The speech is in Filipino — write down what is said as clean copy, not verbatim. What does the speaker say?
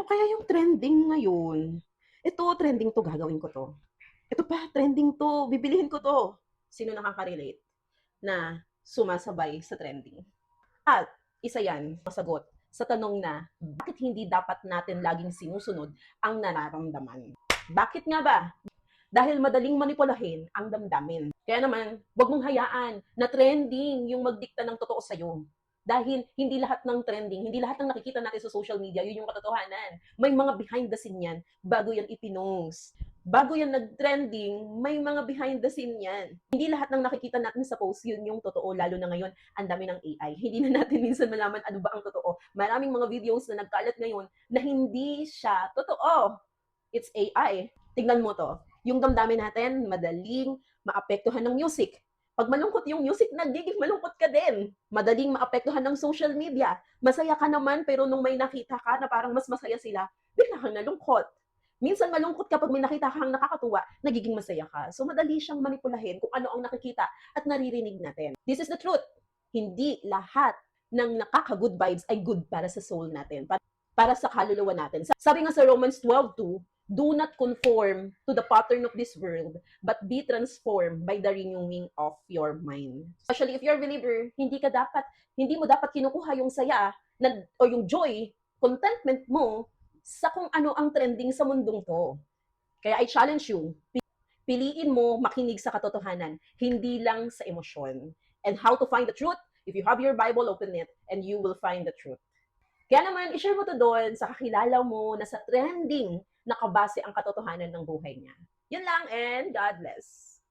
Ano kaya yung trending ngayon? Ito, trending 'to, gagawin ko 'to. Ito pa, trending 'to, bibilihin ko 'to. Sino nakaka-relate na sumasabay sa trending? At isa 'yan, masagot sa tanong na, bakit hindi dapat natin laging sinusunod ang nararamdaman? Bakit nga ba? Dahil madaling manipulahin ang damdamin. Kaya naman, huwag mong hayaan na trending yung magdikta ng totoo sa'yo. Dahil hindi lahat ng trending, hindi lahat ng nakikita natin sa social media, yun yung katotohanan. May mga behind the scene yan bago yan ipinost. Bago yan nag-trending, may mga behind the scene yan. Hindi lahat ng nakikita natin sa post, yun yung totoo, lalo na ngayon, ang dami ng AI. Hindi na natin minsan malaman ano ba ang totoo. Maraming mga videos na nagkalat ngayon na hindi siya totoo. It's AI. Tignan mo to. Yung damdamin natin, madaling maapektuhan ng music. Pag malungkot yung music, nagiging malungkot ka din. Madaling maapektuhan ng social media. Masaya ka naman, pero nung may nakita ka na parang mas masaya sila, bigla kang nalungkot. Minsan malungkot ka pag may nakita kang nakakatuwa, nagiging masaya ka. So madali siyang manipulahin kung ano ang nakikita at naririnig natin. This is the truth. Hindi lahat ng nakaka-good vibes ay good para sa soul natin, para sa kaluluwa natin. Sabi nga sa Romans 12:2, do not conform to the pattern of this world, but be transformed by the renewing of your mind. Especially if you're a believer, hindi mo dapat kinukuha yung saya o yung joy, contentment mo sa kung ano ang trending sa mundong to. Kaya I challenge you, piliin mo makinig sa katotohanan, hindi lang sa emosyon. And how to find the truth? If you have your Bible, open it, and you will find the truth. Kaya naman, i-share mo to doon sa kakilala mo na sa trending nakabase ang katotohanan ng buhay niya. Yun lang, and God bless.